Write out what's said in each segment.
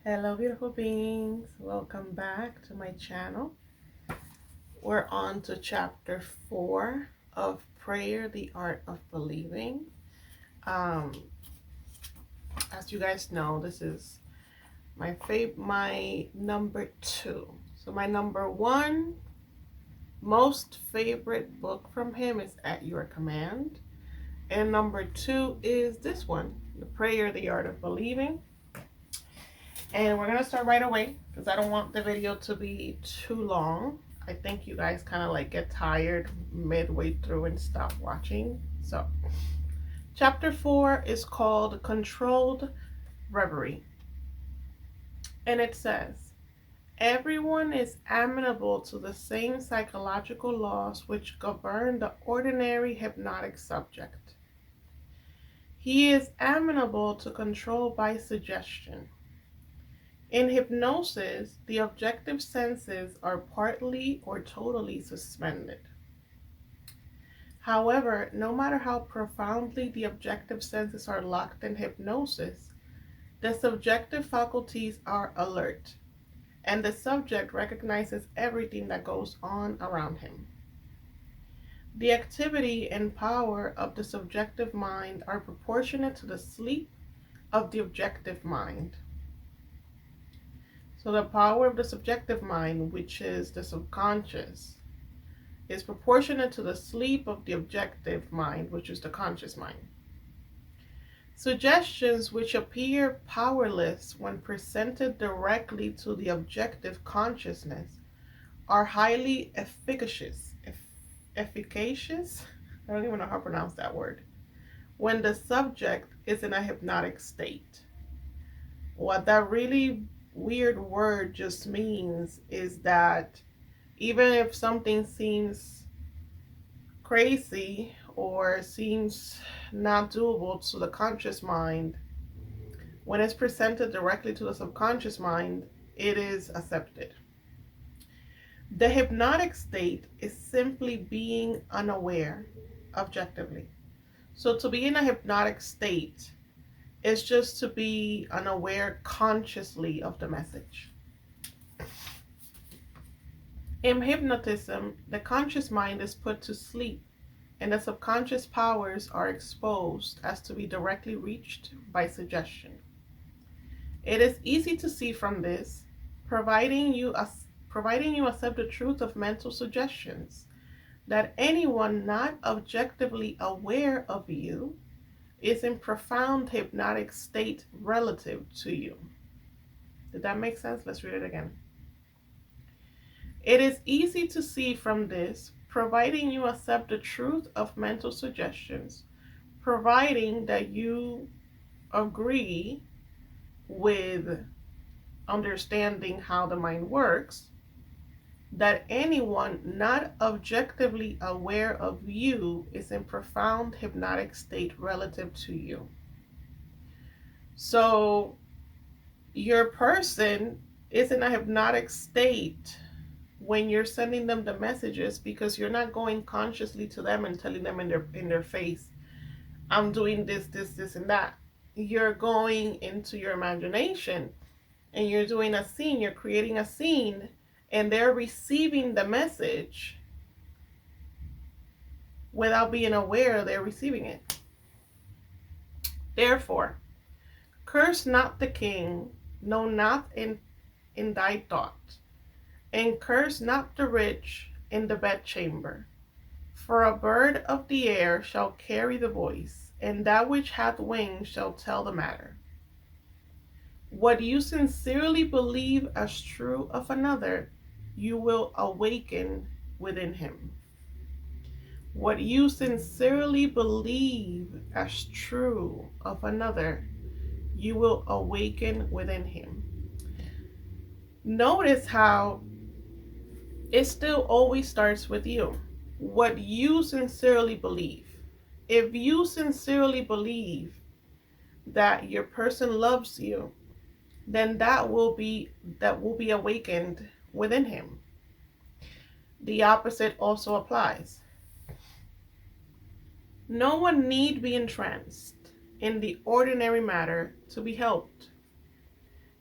Hello, beautiful beings. Welcome back to my channel. We're on to chapter 4 of Prayer, the Art of Believing. As you guys know, this is my number 2. So my number 1 most favorite book from him is At Your Command. And number 2 is this one, The Prayer, the Art of Believing. And we're going to start right away because I don't want the video to be too long. I think you guys kind of like get tired midway through and stop watching. So, chapter 4 is called Controlled Reverie. And it says, everyone is amenable to the same psychological laws which govern the ordinary hypnotic subject. He is amenable to control by suggestion. In hypnosis, the objective senses are partly or totally suspended. However, no matter how profoundly the objective senses are locked in hypnosis, the subjective faculties are alert, and the subject recognizes everything that goes on around him. The activity and power of the subjective mind are proportionate to the sleep of the objective mind. So the power of the subjective mind, which is the subconscious, is proportionate to the sleep of the objective mind, which is the conscious mind. Suggestions which appear powerless when presented directly to the objective consciousness are highly efficacious. Efficacious? I don't even know how to pronounce that word. When the subject is in a hypnotic state. What that really weird word just means is that even if something seems crazy or seems not doable to the conscious mind, when it's presented directly to the subconscious mind, it is accepted. The hypnotic state is simply being unaware objectively. So to be in a hypnotic state is just to be unaware consciously of the message. In hypnotism, the conscious mind is put to sleep and the subconscious powers are exposed as to be directly reached by suggestion. It is easy to see from this, providing you accept the truth of mental suggestions, that anyone not objectively aware of you is in profound hypnotic state relative to you. Did that make sense? Let's read it again. It is easy to see from this, providing you accept the truth of mental suggestions, providing that you agree with understanding how the mind works, that anyone not objectively aware of you is in profound hypnotic state relative to you. So your person is in a hypnotic state when you're sending them the messages, because you're not going consciously to them and telling them in their face, I'm doing this, and that. You're going into your imagination and you're doing a scene, you're creating a scene, and they're receiving the message without being aware they're receiving it. Therefore, curse not the king, no, not in thy thought, and curse not the rich in the bedchamber. For a bird of the air shall carry the voice, and that which hath wings shall tell the matter. What you sincerely believe as true of another, you will awaken within him. What you sincerely believe as true of another, you will awaken within him. Notice how it still always starts with you. What you sincerely believe. If you sincerely believe that your person loves you, then that will be awakened within him. The opposite also applies. No one need be entranced in the ordinary matter to be helped.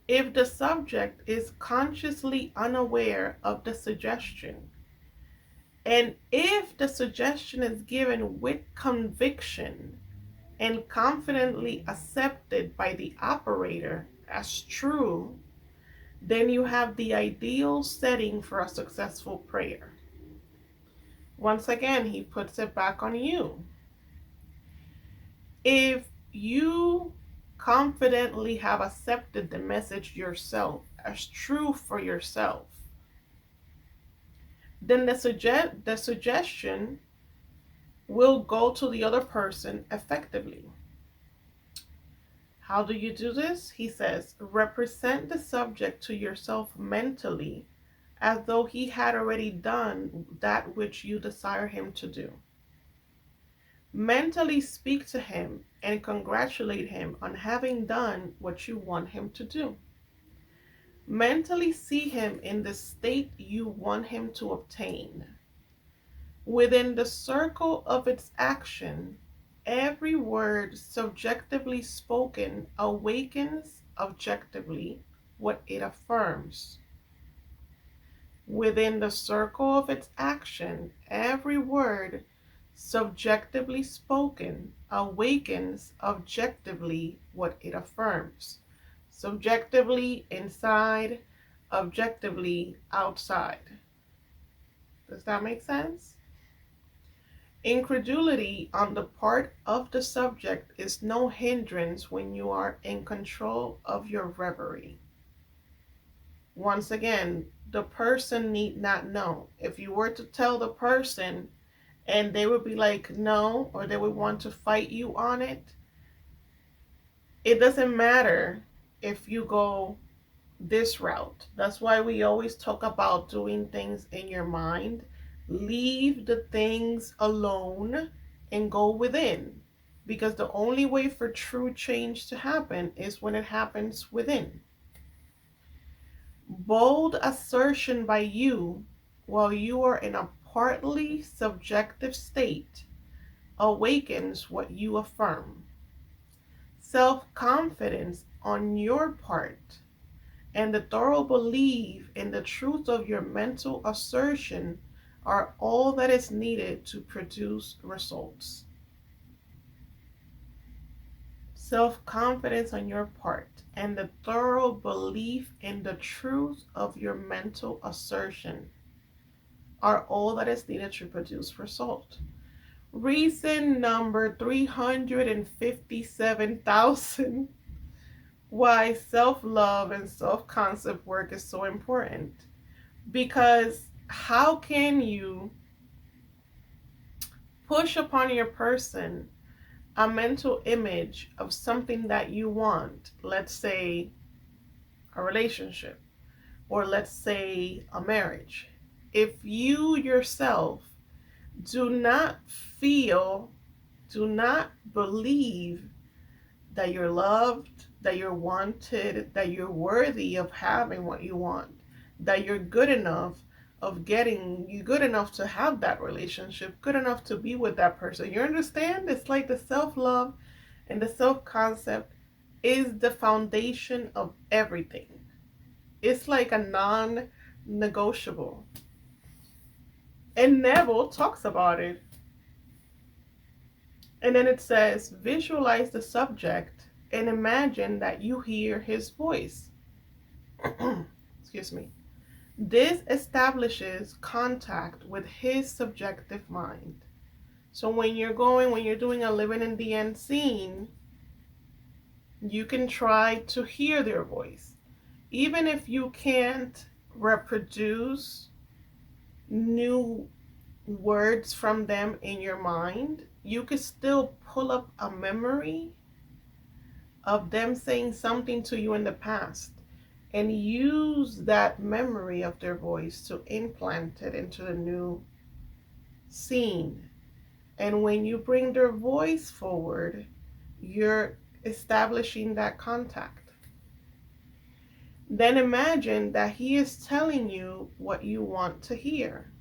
If the subject is consciously unaware of the suggestion, and if the suggestion is given with conviction and confidently accepted by the operator as true, then you have the ideal setting for a successful prayer. Once again, he puts it back on you. If you confidently have accepted the message yourself as true for yourself, then the suggestion will go to the other person effectively. How do you do this? He says, represent the subject to yourself mentally as though he had already done that which you desire him to do. Mentally speak to him and congratulate him on having done what you want him to do. Mentally see him in the state you want him to obtain. Within the circle of its action, every word subjectively spoken awakens objectively what it affirms. Within the circle of its action, every word subjectively spoken awakens objectively what it affirms. Subjectively inside, objectively outside. Does that make sense? Incredulity on the part of the subject is no hindrance when you are in control of your reverie. Once again, the person need not know. If you were to tell the person and they would be like, no, or they would want to fight you on it, it doesn't matter if you go this route. That's why we always talk about doing things in your mind. Leave the things alone and go within, because the only way for true change to happen is when it happens within. Bold assertion by you while you are in a partly subjective state awakens what you affirm. Self-confidence on your part and the thorough belief in the truth of your mental assertion are all that is needed to produce results. Self-confidence on your part and the thorough belief in the truth of your mental assertion are all that is needed to produce result. Reason number 357,000 why self-love and self-concept work is so important. Because how can you push upon your person a mental image of something that you want, let's say a relationship, or let's say a marriage, if you yourself do not feel, do not believe that you're loved, that you're wanted, that you're worthy of having what you want, that you're good enough of getting, you good enough to have that relationship, good enough to be with that person. You understand? It's like the self-love and the self-concept is the foundation of everything. It's like a non-negotiable. And Neville talks about it. And then it says, visualize the subject and imagine that you hear his voice. Excuse me. This establishes contact with his subjective mind. So when you're doing a living in the end scene, you can try to hear their voice. Even if you can't reproduce new words from them in your mind, you could still pull up a memory of them saying something to you in the past and use that memory of their voice to implant it into the new scene. And when you bring their voice forward, you're establishing that contact. Then imagine that he is telling you what you want to hear.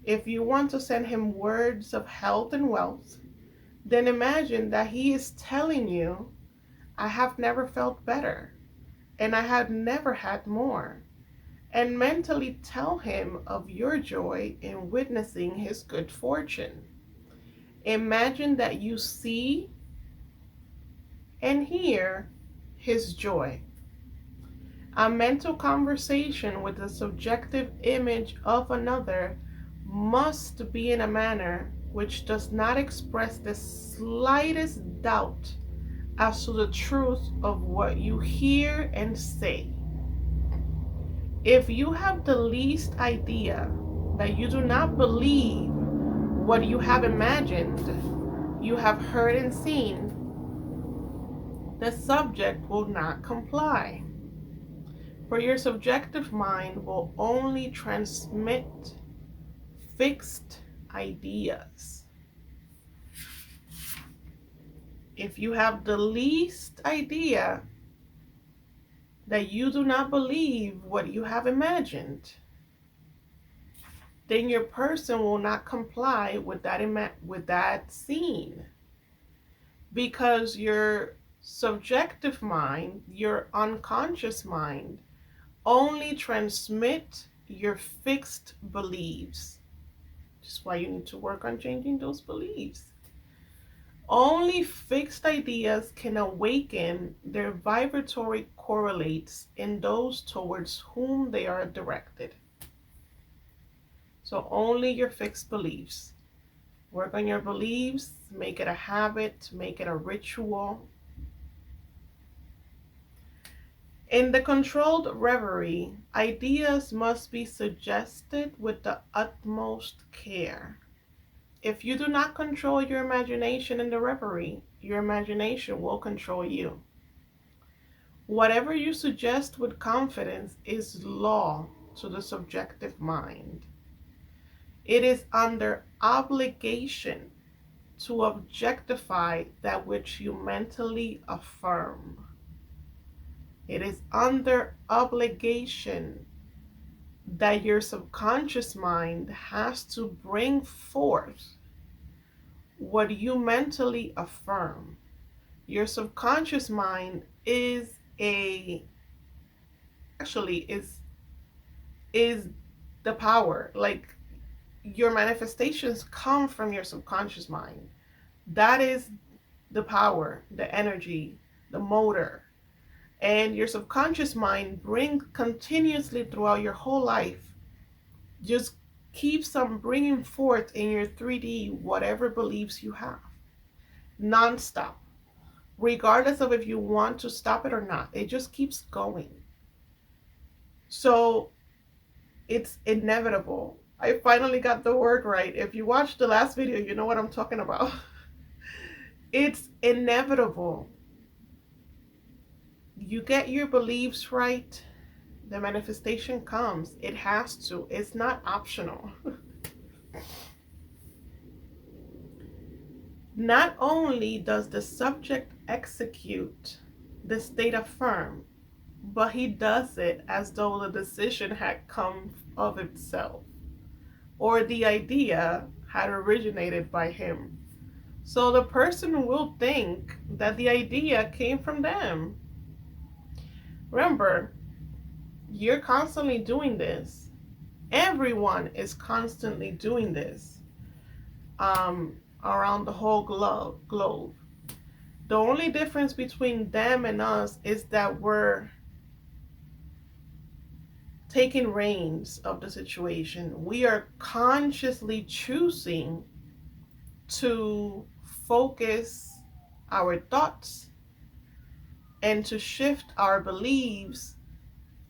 If you want to send him words of health and wealth, then imagine that he is telling you, I have never felt better. and I had never had more, and mentally tell him of your joy in witnessing his good fortune. Imagine that you see and hear his joy. A mental conversation with a subjective image of another must be in a manner which does not express the slightest doubt as to the truth of what you hear and say. If you have the least idea that you do not believe what you have imagined, you have heard and seen, the subject will not comply. For your subjective mind will only transmit fixed ideas. If you have the least idea that you do not believe what you have imagined, then your person will not comply with that scene, because your subjective mind, your unconscious mind, only transmit your fixed beliefs. Which is why you need to work on changing those beliefs. Only fixed ideas can awaken their vibratory correlates in those towards whom they are directed. So only your fixed beliefs. Work on your beliefs, make it a habit, make it a ritual. In the controlled reverie, ideas must be suggested with the utmost care. If you do not control your imagination in the reverie, your imagination will control you. Whatever you suggest with confidence is law to the subjective mind. It is under obligation to objectify that which you mentally affirm. It is under obligation that your subconscious mind has to bring forth what you mentally affirm. Your subconscious mind is the power. Like, your manifestations come from your subconscious mind. That is the power, the energy, the motor. And your subconscious mind brings continuously throughout your whole life, just keeps on bringing forth in your 3D whatever beliefs you have, non-stop, regardless of if you want to stop it or not. It just keeps going. So it's inevitable. I finally got the word right. If you watched the last video, you know what I'm talking about. It's inevitable. You get your beliefs right, the manifestation comes. It has to. It's not optional. Not only does the subject execute the state affirmed, but he does it as though the decision had come of itself, or the idea had originated by him. So the person will think that the idea came from them. Remember, you're constantly doing this. Everyone is constantly doing this around the whole globe. The only difference between them and us is that we're taking reins of the situation. We are consciously choosing to focus our thoughts and to shift our beliefs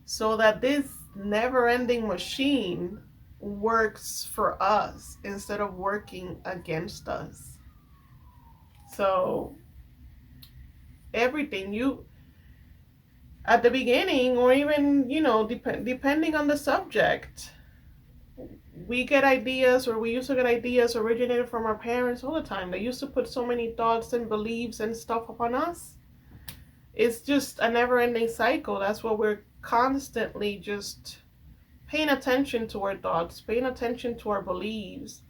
so that this never-ending machine works for us instead of working against us. So everything you, at the beginning, or even, depending on the subject, we get ideas, or we used to get ideas originated from our parents all the time. They used to put so many thoughts and beliefs and stuff upon us. It's just a never-ending cycle. That's what we're constantly just paying attention to our thoughts, paying attention to our beliefs.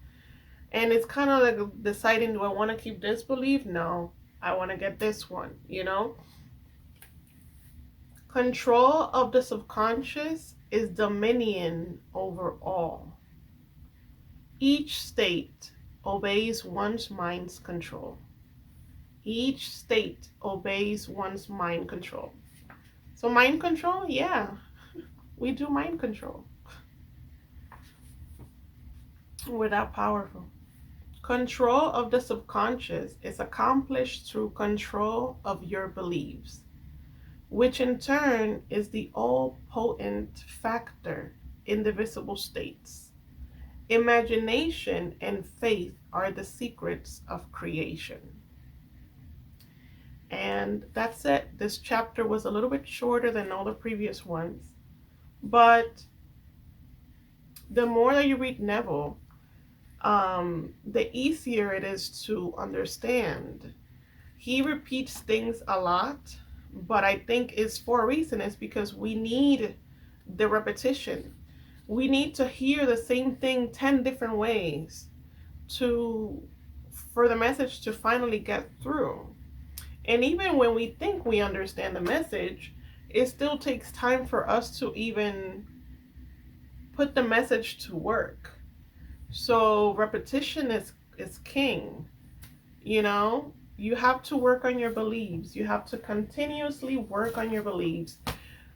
And it's kind of like deciding, do I want to keep this belief? No, I want to get this one, Control of the subconscious is dominion over all. Each state obeys one's mind's control. Each state obeys one's mind control. So mind control, yeah, we do mind control. We're that powerful. Control of the subconscious is accomplished through control of your beliefs, which in turn is the all-potent factor in the visible states. Imagination and faith are the secrets of creation. And that's it. This chapter was a little bit shorter than all the previous ones. But the more that you read Neville, the easier it is to understand. He repeats things a lot, but I think it's for a reason. It's because we need the repetition. We need to hear the same thing 10 different ways for the message to finally get through. And even when we think we understand the message, it still takes time for us to even put the message to work. So repetition is king. You know, you have to work on your beliefs. You have to continuously work on your beliefs.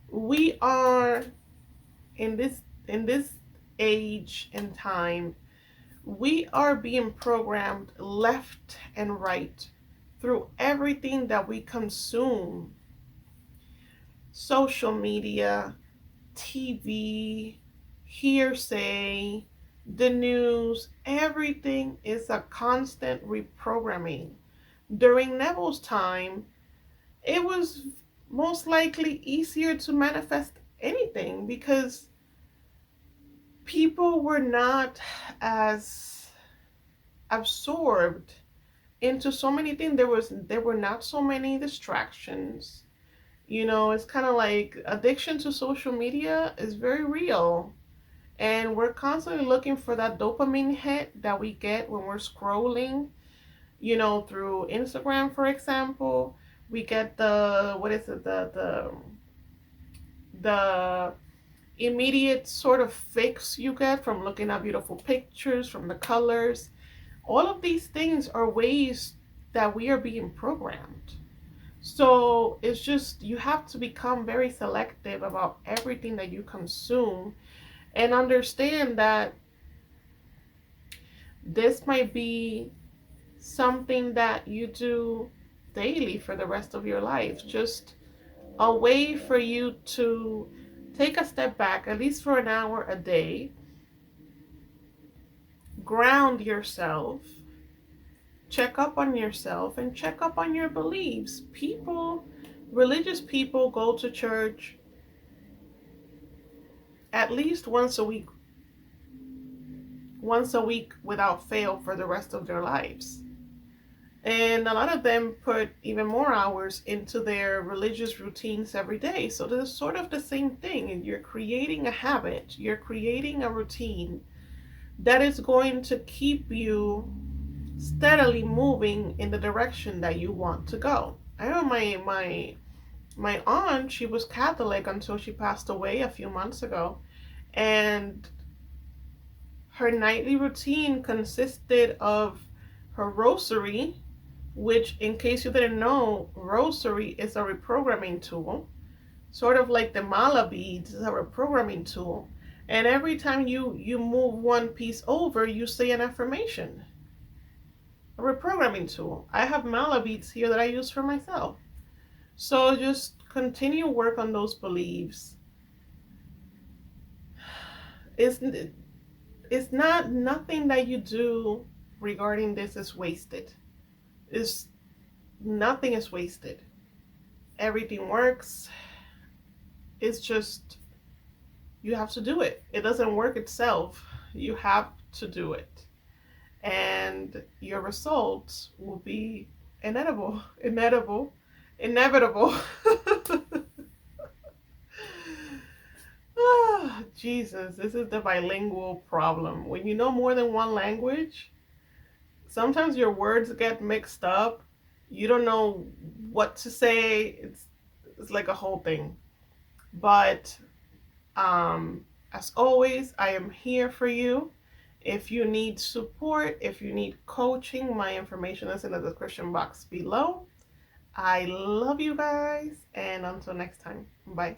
We are in this age and time, we are being programmed left and right through everything that we consume. Social media, TV, hearsay, the news, everything is a constant reprogramming. During Neville's time, it was most likely easier to manifest anything because people were not as absorbed into so many things. There were not so many distractions. You know, it's kind of like addiction to social media is very real. And we're constantly looking for that dopamine hit that we get when we're scrolling, you know, through Instagram, for example. We get the immediate sort of fix you get from looking at beautiful pictures, from the colors. All of these things are ways that we are being programmed. So it's just, you have to become very selective about everything that you consume and understand that this might be something that you do daily for the rest of your life. Just a way for you to take a step back, at least for an hour a day, ground yourself, check up on yourself, and check up on your beliefs. Religious people go to church at least once a week without fail for the rest of their lives. And a lot of them put even more hours into their religious routines every day. So there's sort of the same thing. You're creating a habit, you're creating a routine that is going to keep you steadily moving in the direction that you want to go. I know my aunt, she was Catholic until she passed away a few months ago. And her nightly routine consisted of her rosary, which, in case you didn't know, rosary is a reprogramming tool. Sort of like the mala beads is a reprogramming tool. And every time you move one piece over, you say an affirmation. A reprogramming tool. I have mala beads here that I use for myself. So just continue work on those beliefs. It's not, nothing that you do regarding this is wasted. Nothing is wasted. Everything works. It's just, you have to do it. It doesn't work itself. You have to do it. And your results will be inevitable. Oh, Jesus, this is the bilingual problem. When you know more than one language, sometimes your words get mixed up. You don't know what to say. It's like a whole thing. But as always, I am here for you. If you need support, if you need coaching, my information is in the description box below. I love you guys, and until next time, bye.